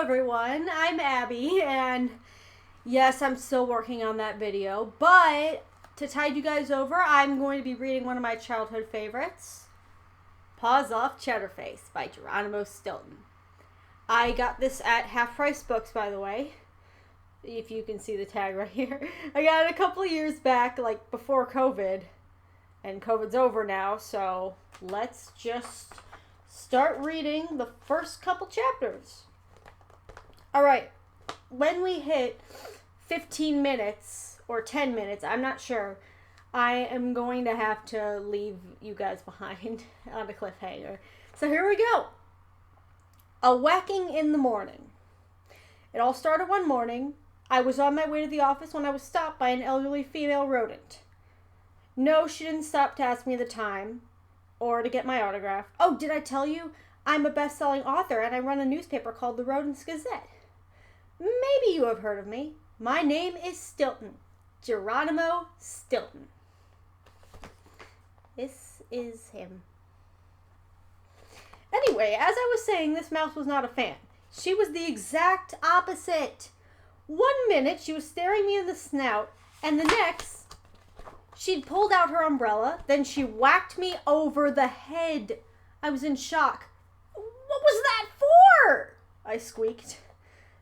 everyone, I'm Abby, and yes, I'm still working on that video, but to tide you guys over, I'm going to be reading one of my childhood favorites, Paws off Cheddarface by Geronimo Stilton. I got this at Half Price Books, by the way, if you can see the tag right here. I got it a couple of years back, like before COVID, and COVID's over now, so let's just start reading the first couple chapters. Alright, when we hit 15 minutes or 10 minutes, I'm not sure, I am going to have to leave you guys behind on a cliffhanger. So here we go. A whacking in the morning. It all started one morning. I was on my way to the office when I was stopped by an elderly female rodent. No, she didn't stop to ask me the time or to get my autograph. Oh, did I tell you? I'm a best-selling author and I run a newspaper called the Rodents Gazette. Maybe you have heard of me. My name is Stilton. Geronimo Stilton. This is him. Anyway, as I was saying, this mouse was not a fan. She was the exact opposite. 1 minute, she was staring me in the snout, and the next, she'd pulled out her umbrella, then she whacked me over the head. I was in shock. What was that for? I squeaked.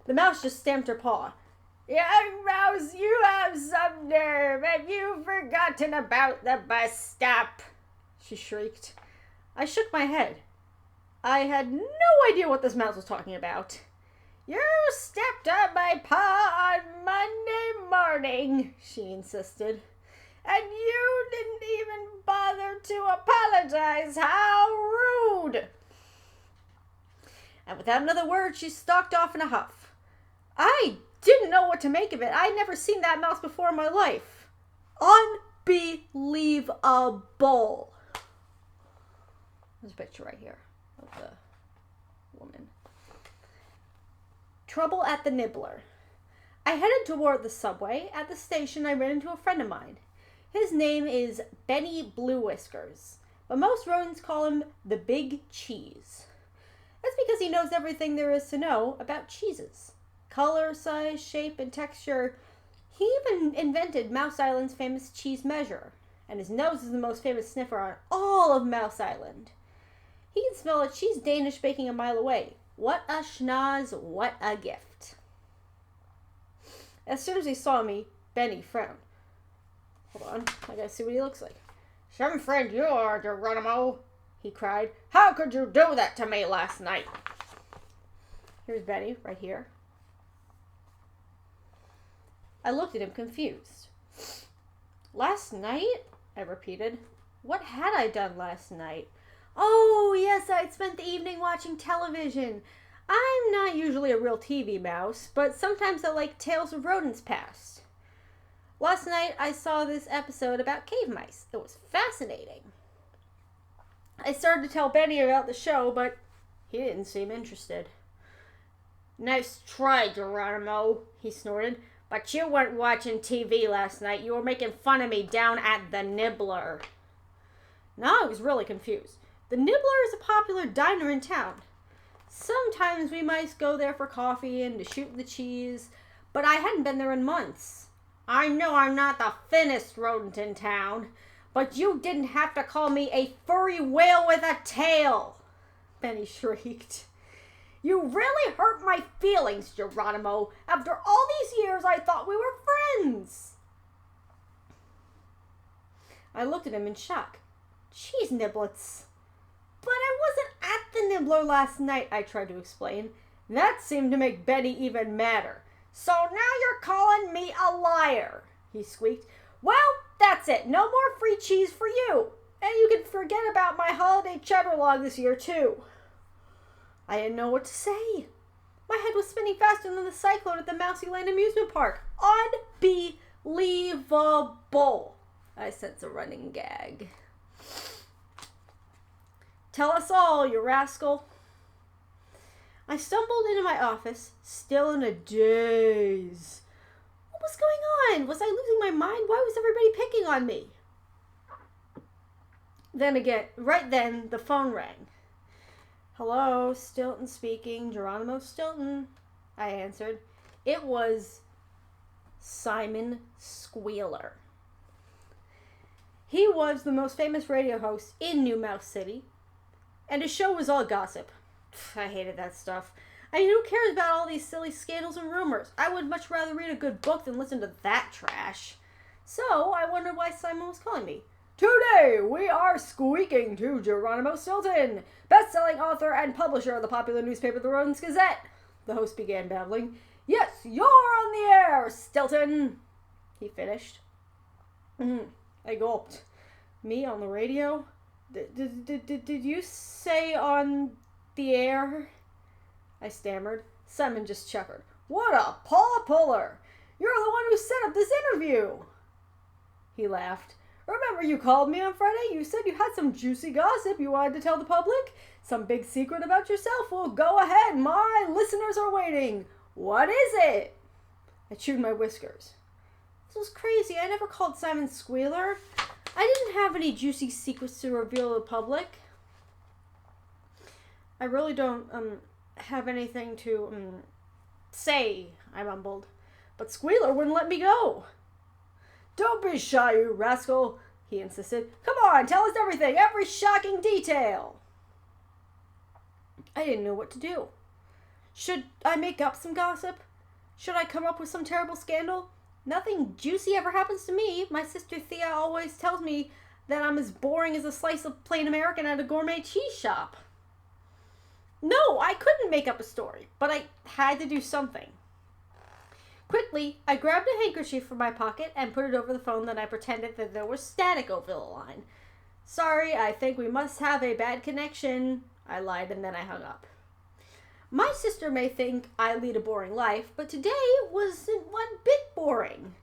The mouse just stamped her paw. Young mouse, you have some nerve. Have you forgotten about the bus stop? She shrieked. I shook my head. I had no idea what this mouse was talking about. You stepped on my paw on Monday morning, she insisted. And you didn't even bother to apologize. How rude! And without another word, she stalked off in a huff. I didn't know what to make of it. I'd never seen that mouse before in my life. Unbelievable. There's a picture right here of the woman. Trouble at the Nibbler. I headed toward the subway. At the station, I ran into a friend of mine. His name is Benny Blue Whiskers, but most rodents call him the Big Cheese. That's because he knows everything there is to know about cheeses. Color, size, shape, and texture. He even invented Mouse Island's famous cheese measure, and his nose is the most famous sniffer on all of Mouse Island. He can smell a cheese Danish baking a mile away. What a schnoz, what a gift. As soon as he saw me, Benny frowned. Hold on, I gotta see what he looks like. Some friend you are, Geronimo, he cried. How could you do that to me last night? Here's Benny, right here. I looked at him confused. Last night? I repeated. What had I done last night? Oh, yes, I'd spent the evening watching television. I'm not usually a real TV mouse, but sometimes I like Tales of Rodents Past. Last night, I saw this episode about cave mice. It was fascinating. I started to tell Benny about the show, but he didn't seem interested. Nice try, Geronimo, he snorted. But you weren't watching TV last night. You were making fun of me down at the Nibbler. Now I was really confused. The Nibbler is a popular diner in town. Sometimes we mice go there for coffee and to shoot the cheese, but I hadn't been there in months. I know I'm not the thinnest rodent in town, but you didn't have to call me a furry whale with a tail, Benny shrieked. You really hurt my feelings, Geronimo. After all these years, I thought we were friends. I looked at him in shock. Cheese niblets. But I wasn't at the Nibbler last night, I tried to explain. That seemed to make Benny even madder. So now you're calling me a liar, he squeaked. Well, that's it. No more free cheese for you. And you can forget about my holiday cheddar log this year, too. I didn't know what to say. My head was spinning faster than the cyclone at the Mousyland amusement park. Unbelievable. I sense a running gag. Tell us all, you rascal. I stumbled into my office, still in a daze. What was going on? Was I losing my mind? Why was everybody picking on me? Then again, right then, the phone rang. Hello, Stilton speaking. Geronimo Stilton. I answered. It was Simon Squealer. He was the most famous radio host in New Mouse City, and his show was all gossip. I hated that stuff. I mean, who cares about all these silly scandals and rumors? I would much rather read a good book than listen to that trash. So, I wondered why Simon was calling me. Today, we are squeaking to Geronimo Stilton, best-selling author and publisher of the popular newspaper The Rodents Gazette. The host began babbling. Yes, you're on the air, Stilton, he finished. I gulped. Me on the radio? Did you say on the air? I stammered. Simon just chuckled. What a paw puller! You're the one who set up this interview! He laughed. Remember you called me on Friday? You said you had some juicy gossip you wanted to tell the public? Some big secret about yourself? Well, go ahead. My listeners are waiting. What is it? I chewed my whiskers. This was crazy. I never called Simon Squealer. I didn't have any juicy secrets to reveal to the public. I really don't have anything to say, I mumbled. But Squealer wouldn't let me go. Don't be shy, you rascal, he insisted. Come on, tell us everything, every shocking detail. I didn't know what to do. Should I make up some gossip? Should I come up with some terrible scandal? Nothing juicy ever happens to me. My sister Thea always tells me that I'm as boring as a slice of plain American at a gourmet cheese shop. No, I couldn't make up a story, but I had to do something. Quickly, I grabbed a handkerchief from my pocket and put it over the phone, then I pretended that there was static over the line. Sorry, I think we must have a bad connection, I lied, and then I hung up. My sister may think I lead a boring life, but today wasn't one bit boring.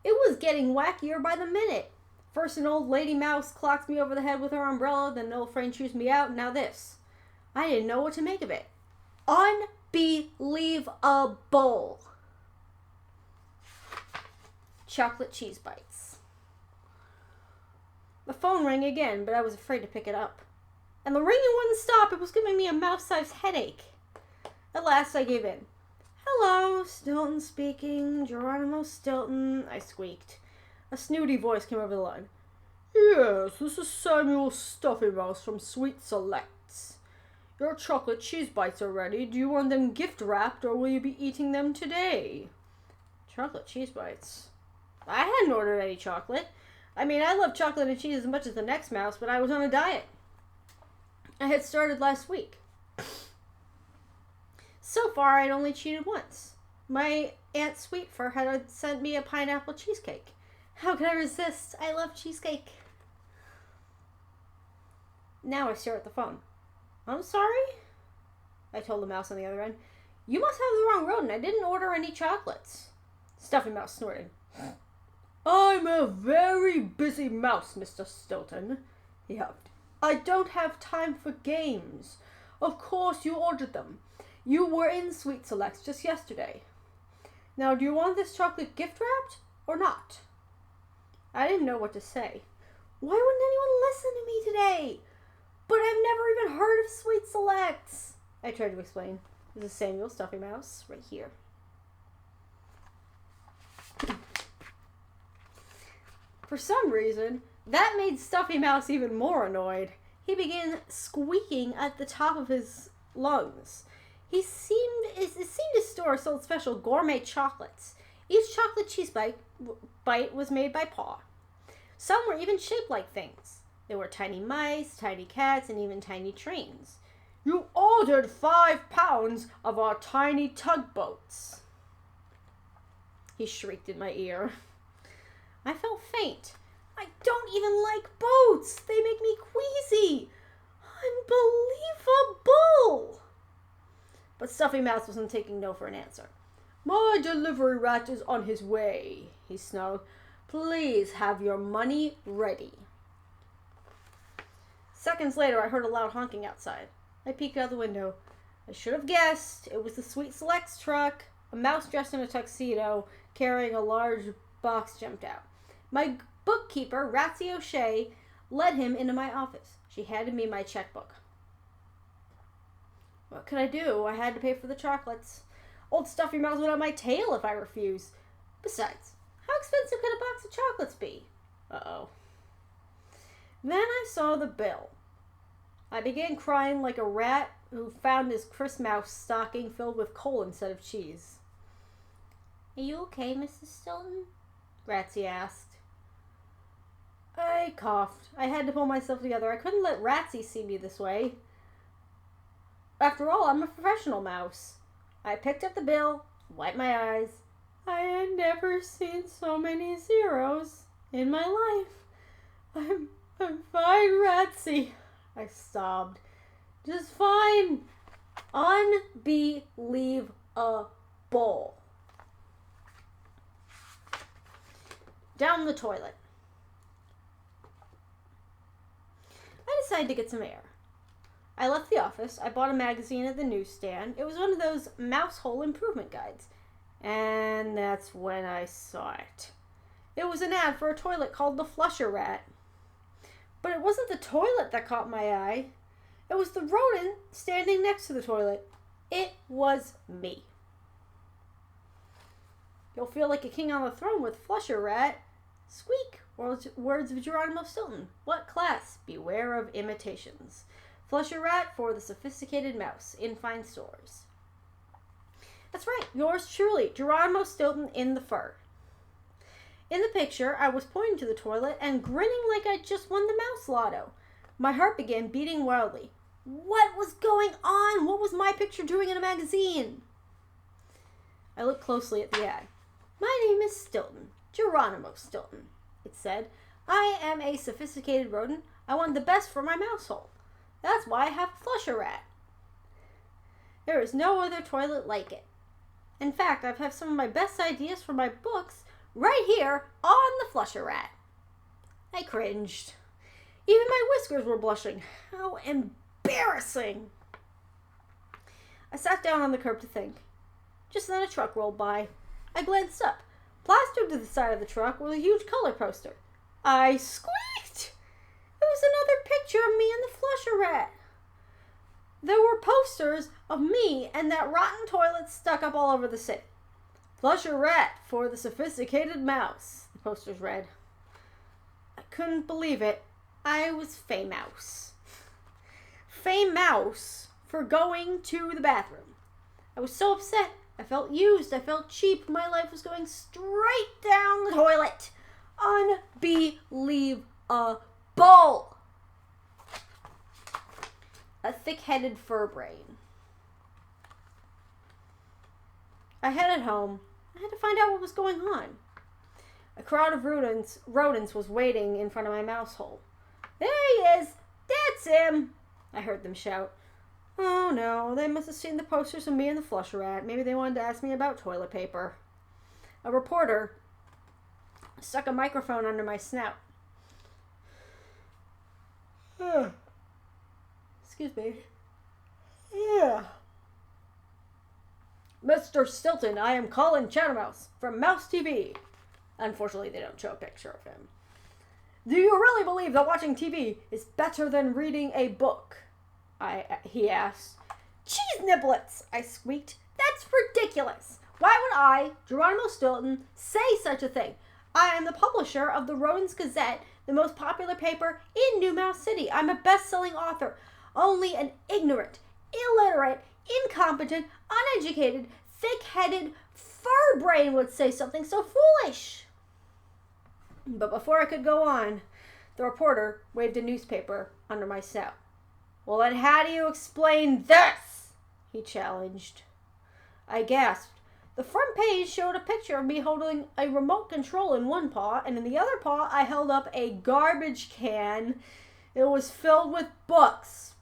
It was getting wackier by the minute. First an old lady mouse clocks me over the head with her umbrella, then an old friend chews me out, now this. I didn't know what to make of it. Unbelievable. Chocolate cheese bites. The phone rang again, but I was afraid to pick it up. And the ringing wouldn't stop. It was giving me a mouse-sized headache. At last, I gave in. Hello, Stilton speaking. Geronimo Stilton, I squeaked. A snooty voice came over the line. Yes, this is Samuel Stuffy Mouse from Sweet Selects. Your chocolate cheese bites are ready. Do you want them gift-wrapped, or will you be eating them today? Chocolate cheese bites. I hadn't ordered any chocolate. I mean, I love chocolate and cheese as much as the next mouse, but I was on a diet. I had started last week. So far, I'd only cheated once. My Aunt Sweetfur had sent me a pineapple cheesecake. How could I resist? I love cheesecake. Now I stare at the phone. I'm sorry? I told the mouse on the other end. You must have the wrong rodent. I didn't order any chocolates. Stuffy Mouse snorted. I'm a very busy mouse, Mr. Stilton, he huffed. I don't have time for games. Of course you ordered them. You were in Sweet Selects just yesterday. Now, do you want this chocolate gift-wrapped or not? I didn't know what to say. Why wouldn't anyone listen to me today? But I've never even heard of Sweet Selects. I tried to explain. This is Samuel Stuffy Mouse right here. For some reason, that made Stuffy Mouse even more annoyed. He began squeaking at the top of his lungs. It seemed his store sold special gourmet chocolates. Each chocolate cheese bite was made by Paw. Some were even shaped like things. There were tiny mice, tiny cats, and even tiny trains. You ordered 5 pounds of our tiny tugboats, he shrieked in my ear. I felt faint. I don't even like boats. They make me queasy. Unbelievable. But Stuffy Mouse wasn't taking no for an answer. My delivery rat is on his way, he snarled. Please have your money ready. Seconds later, I heard a loud honking outside. I peeked out the window. I should have guessed. It was the Sweet Selects truck. A mouse dressed in a tuxedo, carrying a large box, jumped out. My bookkeeper, Ratsy O'Shea, led him into my office. She handed me my checkbook. What could I do? I had to pay for the chocolates. Old stuffy mouse would have my tail if I refuse. Besides, how expensive could a box of chocolates be? Uh-oh. Then I saw the bill. I began crying like a rat who found his Christmas stocking filled with coal instead of cheese. Are you okay, Mrs. Stilton? Ratsy asked. I coughed. I had to pull myself together. I couldn't let Ratsy see me this way. After all, I'm a professional mouse. I picked up the bill, wiped my eyes. I had never seen so many zeros in my life. I'm fine, Ratsy, I sobbed. Just fine. Unbelievable. Down the toilet. I decided to get some air. I left the office. I bought a magazine at the newsstand. It was one of those mouse hole improvement guides. And that's when I saw it. It was an ad for a toilet called the Flusher Rat. But it wasn't the toilet that caught my eye. It was the rodent standing next to the toilet. It was me. You'll feel like a king on the throne with Flusher Rat. Squeak! Words of Geronimo Stilton. What class? Beware of imitations. Flusher Rat for the sophisticated mouse in fine stores. That's right, yours truly, Geronimo Stilton in the fur. In the picture, I was pointing to the toilet and grinning like I'd just won the mouse lotto. My heart began beating wildly. What was going on? What was my picture doing in a magazine? I looked closely at the ad. My name is Stilton, Geronimo Stilton, it said. I am a sophisticated rodent. I want the best for my mouse hole. That's why I have a Flusher Rat. There is no other toilet like it. In fact, I have some of my best ideas for my books right here on the Flusher Rat. I cringed. Even my whiskers were blushing. How embarrassing! I sat down on the curb to think. Just then a truck rolled by. I glanced up. Plastered to the side of the truck was a huge color poster. I squeaked! It was another picture of me and the Flusher Rat. There were posters of me and that rotten toilet stuck up all over the city. Flusher Rat for the sophisticated mouse, the posters read. I couldn't believe it. I was famous. Famous for going to the bathroom. I was so upset. I felt used. I felt cheap. My life was going straight down the toilet. Unbelievable. A thick-headed fur brain. I headed home. I had to find out what was going on. A crowd of rodents was waiting in front of my mouse hole. There he is! That's him! I heard them shout. Oh no, they must have seen the posters of me and the Flusher Rat. Maybe they wanted to ask me about toilet paper. A reporter stuck a microphone under my snout. Excuse me. Yeah. Mr. Stilton, I am Colin Chattermouse from Mouse TV. Unfortunately, they don't show a picture of him. Do you really believe that watching TV is better than reading a book? He asked. Cheese niblets, I squeaked. That's ridiculous. Why would I, Geronimo Stilton, say such a thing? I am the publisher of the Rodents Gazette, the most popular paper in New Mouse City. I'm a best-selling author. Only an ignorant, illiterate, incompetent, uneducated, thick-headed fur brain would say something so foolish. But before I could go on, the reporter waved a newspaper under my snout. Well, then how do you explain this? He challenged. I gasped. The front page showed a picture of me holding a remote control in one paw, and in the other paw I held up a garbage can. It was filled with books.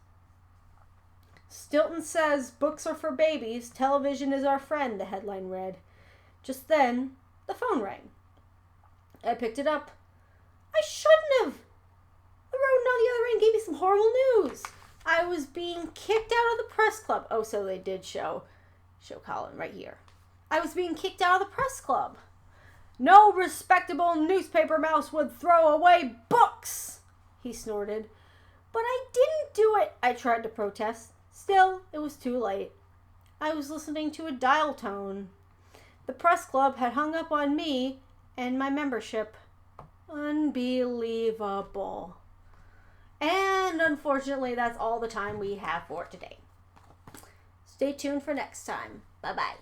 Stilton says books are for babies, television is our friend, the headline read. Just then, the phone rang. I picked it up. I shouldn't have. The rodent on the other end gave me some horrible news. I was being kicked out of the press club. Oh, so they did show Colin right here. I was being kicked out of the press club. No respectable newspaper mouse would throw away books, he snorted. But I didn't do it, I tried to protest. Still, it was too late. I was listening to a dial tone. The press club had hung up on me and my membership. Unbelievable. And unfortunately, that's all the time we have for today. Stay tuned for next time. Bye-bye.